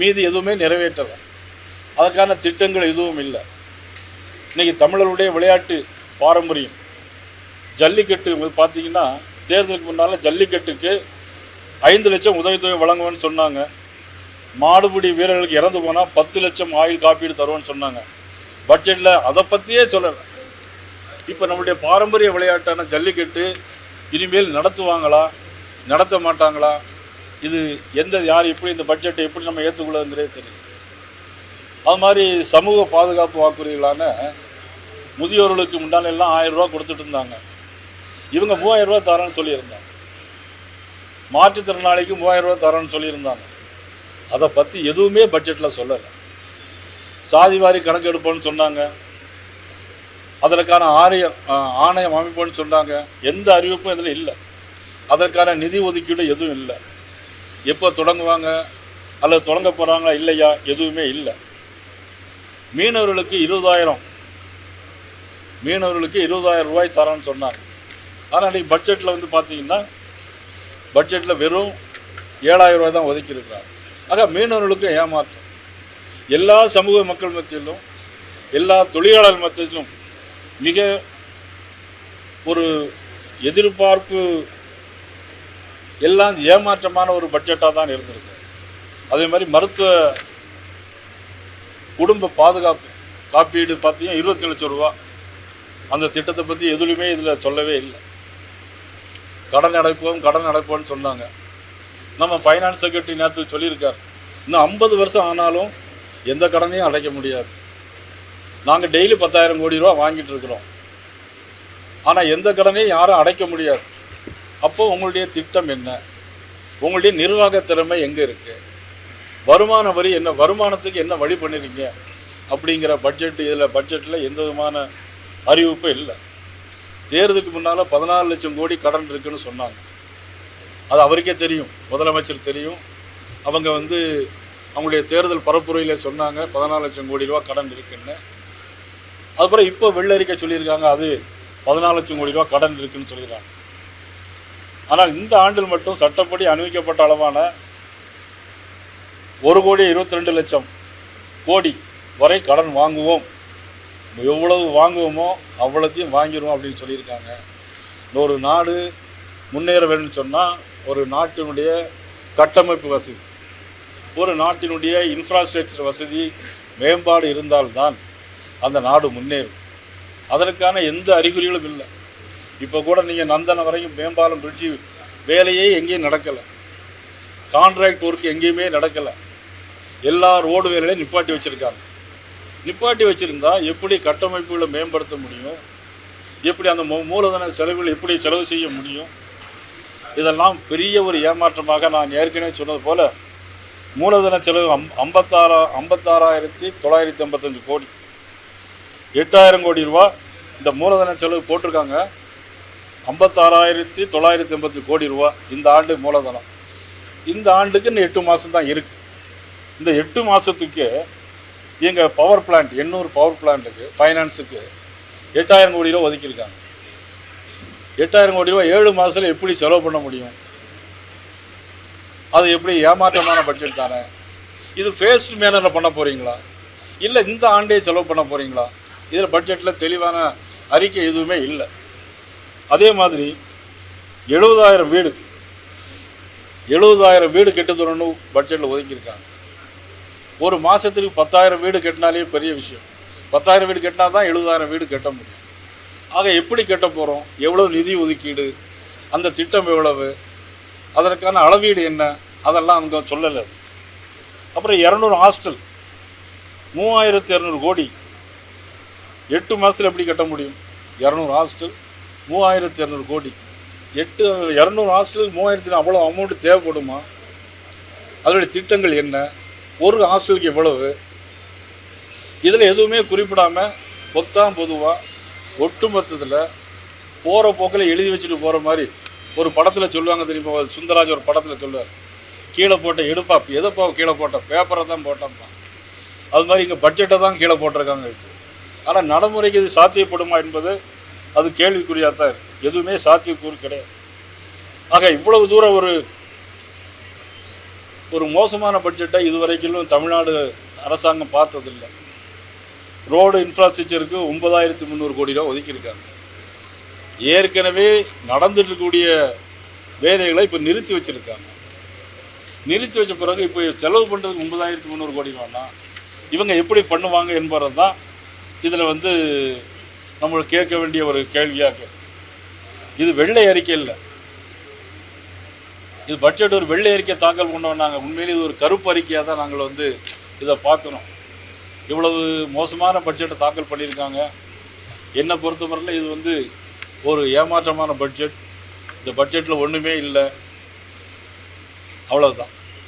மீதி எதுவுமே நிறைவேற்றலை. அதுக்கான திட்டங்கள் எதுவும் இல்லை. இன்றைக்கி தமிழருடைய விளையாட்டு பாரம்பரியம் ஜல்லிக்கட்டு பார்த்திங்கன்னா, தேர்தலுக்கு முன்னால் ஜல்லிக்கட்டுக்கு 5 லட்சம் உதவித்தொகை வழங்குவேன்னு சொன்னாங்க. மாடுபிடி வீரர்களுக்கு இறந்து போனால் 10 லட்சம் ஆயுள் காப்பீடு தருவோன்னு சொன்னாங்க. பட்ஜெட்டில் அதை பற்றியே சொல்லலை. இப்போ நம்முடைய பாரம்பரிய விளையாட்டான ஜல்லிக்கட்டு இனிமேல் நடத்துவாங்களா, நடத்த மாட்டாங்களா, இது யார் எப்படி இந்த பட்ஜெட்டை எப்படி நம்ம ஏற்றுக்கொள்ளுங்கிறதே தெரியும். அது மாதிரி சமூக பாதுகாப்பு வாக்குறுதிகளான முதியோர்களுக்கு முன்னால எல்லாம் 1000 ரூபா கொடுத்துட்டு இருந்தாங்க. இவங்க 3000 ரூபா தரேன்னு சொல்லியிருந்தாங்க. மாற்றுத்திறனாளிக்கு 3000 ரூபா தரேன்னு சொல்லியிருந்தாங்க. அதை பற்றி எதுவுமே பட்ஜெட்டில் சொல்லலை. சாதிவாரி கணக்கு எடுப்போன்னு சொன்னாங்க. அதற்கான ஆணையம் அமைப்போன்னு சொன்னாங்க. எந்த அறிவிப்பும் இதில் இல்லை. அதற்கான நிதி ஒதுக்கீடு எதுவும் இல்லை. எப்போ தொடங்குவாங்க அல்லது தொடங்க போகிறாங்களா இல்லையா எதுவுமே இல்லை. மீனவர்களுக்கு 20,000 ரூபாய் தரேன்னு சொன்னாங்க. ஆனால் இன்றைக்கி பட்ஜெட்டில் பார்த்தீங்கன்னா பட்ஜெட்டில் வெறும் 7,000 ரூபாய் தான் ஒதுக்கியிருக்கிறாங்க. ஆக மீனவர்களுக்கு ஏமாற்றம். எல்லா சமூக மக்கள் மத்தியிலும் எல்லா தொழிலாளர் மத்தியிலும் மிக ஒரு எதிர்பார்ப்பு எல்லாம் ஏமாற்றமான ஒரு பட்ஜெட்டாக தான் இருந்திருக்கு. அதே மாதிரி மருத்துவ குடும்ப பாதுகாப்பு காப்பீடு பார்த்தீங்கன்னா 20 லட்சம் ரூபா. அந்த திட்டத்தை பற்றி எதுலையுமே இதில் சொல்லவே இல்லை. கடன் அடைப்போம்னு சொன்னாங்க. நம்ம ஃபைனான்ஸ் செக்ரட்டரி நேற்று சொல்லியிருக்கார், இன்னும் 50 வருஷம் ஆனாலும் எந்த கடனையும் அடைக்க முடியாது. நாங்கள் டெய்லி 10,000 கோடி ரூபா வாங்கிட்டு இருக்கிறோம். ஆனால் எந்த கடனையும் யாரும் அடைக்க முடியாது. அப்போது உங்களுடைய திட்டம் என்ன? உங்களுடைய நிர்வாக திறமை எங்கே இருக்குது? வருமான வரி என்ன, வருமானத்துக்கு என்ன வழி பண்ணிருக்கீங்க அப்படிங்கிற பட்ஜெட்டில் எந்த விதமான அறிவிப்பும் இல்லை. தேர்தலுக்கு முன்னால் 14 லட்சம் கோடி கடன் இருக்குன்னு சொன்னாங்க. அது அவருக்கே தெரியும், முதலமைச்சர் தெரியும். அவங்க அவங்களுடைய தேர்தல் பரப்புரையில் சொன்னாங்க 14 லட்சம் கோடி ரூபா கடன் இருக்குன்னு. அதுக்கப்புறம் இப்போ வெள்ளரிக்கை சொல்லியிருக்காங்க அது 14 லட்சம் கோடி ரூபா கடன் இருக்குன்னு சொல்லிடுறாங்க. ஆனால் இந்த ஆண்டில் மட்டும் சட்டப்படி அனுமதிக்கப்பட்ட அளவான 1,22,00,000 கோடி வரை கடன் வாங்குவோம். எவ்வளவு வாங்குவோமோ அவ்வளோத்தையும் வாங்கிடுவோம் அப்படின்னு சொல்லியிருக்காங்க. ஒரு நாடு முன்னேற வேணும்னு சொன்னால் ஒரு நாட்டினுடைய கட்டமைப்பு வசதி, ஒரு நாட்டினுடைய இன்ஃப்ராஸ்ட்ரக்சர் வசதி மேம்பாடு இருந்தால்தான் அந்த நாடு முன்னேறும். அதற்கான எந்த அறிகுறிகளும் இல்லை. இப்போ கூட நீங்கள் நந்தனம் வரைக்கும் மேம்பாலம் பிரிட்ஜு வேலையே எங்கேயும் நடக்கலை. கான்ட்ராக்ட் ஒர்க் எங்கேயுமே நடக்கலை. எல்லா ரோடு வேலையும் நிப்பாட்டி வச்சுருக்காங்க. நிப்பாட்டி வச்சுருந்தா எப்படி கட்டமைப்புகளை மேம்படுத்த முடியும்? எப்படி அந்த மூலதன செலவுகள் எப்படி செலவு செய்ய முடியும்? இதெல்லாம் பெரிய ஒரு ஏமாற்றமாக நான் ஏற்கனவே சொன்னது போல் மூலதன செலவு 56,955 கோடி, 8,000 கோடி ரூபா இந்த மூலதன செலவு போட்டிருக்காங்க. 56,980 கோடி ரூபா இந்த ஆண்டு மூலதனம். இந்த ஆண்டுக்கு இன்னும் 8 மாதம் தான் இருக்குது. இந்த 8 மாதத்துக்கு எங்கள் பவர் பிளான்ட் 800 பவர் பிளான்ட்டுக்கு ஃபைனான்ஸுக்கு 8,000 கோடி ரூபா ஒதுக்கியிருக்காங்க. 8,000 கோடி ரூபா 7 மாதத்தில் எப்படி செலவு பண்ண முடியும்? அது எப்படி ஏமாற்றமான பட்ஜெட் தானே. இது ஃபேஸ்ட் மேனரில் பண்ண போகிறீங்களா இல்லை இந்த ஆண்டே செலவு பண்ண போகிறீங்களா? இதில் பட்ஜெட்டில் தெளிவான அறிக்கை எதுவுமே இல்லை. அதே மாதிரி 70,000 வீடு கெட்டுத்தரணும் பட்ஜெட்டில் ஒதுக்கியிருக்காங்க. ஒரு மாதத்துக்கு 10,000 வீடு கட்டினாலே பெரிய விஷயம். 10,000 வீடு கட்டினா தான் 70,000 வீடு கட்ட முடியும். ஆக எப்படி கட்ட போகிறோம்? எவ்வளோ நிதி ஒதுக்கீடு, அந்த திட்டம் எவ்வளவு, அதற்கான அளவீடு என்ன, அதெல்லாம் அவங்க சொல்லலை. அப்புறம் 200 ஹாஸ்டல் 3,200 கோடி 8 மாதத்தில் எப்படி கட்ட முடியும்? 200 ஹாஸ்டல் 3,200 கோடி 200 ஹாஸ்டல் 3,000 அவ்வளோ அமௌண்ட்டு தேவைப்படுமா? அதனுடைய திட்டங்கள் என்ன? ஒரு ஹாஸ்டலுக்கு எவ்வளவு? இதில் எதுவுமே குறிப்பிடாமல் பொதுவாக ஒட்டுமொத்தத்தில் போகிற போக்கில் எழுதி வச்சுட்டு போகிற மாதிரி ஒரு படத்தில் சொல்லுவாங்க தெரியுமா? சுந்தராஜ் ஒரு படத்தில் சொல்லுவார், கீழே போட்ட எடுப்பா, எதைப்பா கீழே போட்ட, பேப்பரை தான் போட்டான்ப்பா. அது மாதிரி இங்கே பட்ஜெட்டை தான் கீழே போட்டிருக்காங்க இப்போ. ஆனால் நடைமுறைக்கு இது சாத்தியப்படுமா என்பது அது கேள்விக்குறியாக தான் இருக்குது. எதுவுமே சாத்தியக்கூறு கிடையாது. ஆக இவ்வளவு தூரம் ஒரு ஒரு மோசமான பட்ஜெட்டை இதுவரைக்கும் தமிழ்நாடு அரசாங்கம் பார்த்ததில்லை. ரோடு இன்ஃப்ராஸ்ட்ரக்சருக்கு 9300 கோடி ரூபா ஒதுக்கியிருக்காங்க. ஏற்கனவே நடந்துட்டு இருக்கக்கூடிய வேலைகளை இப்போ நிறுத்தி வச்சுருக்காங்க. நிறுத்தி வச்ச பிறகு இப்போ செலவு பண்ணுறதுக்கு 9300 கோடி ரூபான்னா இவங்க எப்படி பண்ணுவாங்க என்பது தான் இதில் வந்து நம்மளுக்கு கேட்க வேண்டிய ஒரு கேள்வியாக. இது வெள்ளை அறிக்கை இல்லை, இது பட்ஜெட் ஒரு வெள்ளை அறிக்கை தாக்கல் பண்ண வந்தாங்க. உண்மையிலே இது ஒரு கருப்பு அறிக்கையாக தான் நாங்கள் வந்து இதை பார்க்கணும். இவ்வளவு மோசமான பட்ஜெட்டை தாக்கல் பண்ணியிருக்காங்க. என்னை பொறுத்தவரையில் இது வந்து ஒரு ஏமாற்றமான பட்ஜெட். இந்த பட்ஜெட்டில் ஒன்றுமே இல்லை, அவ்வளவுதான்.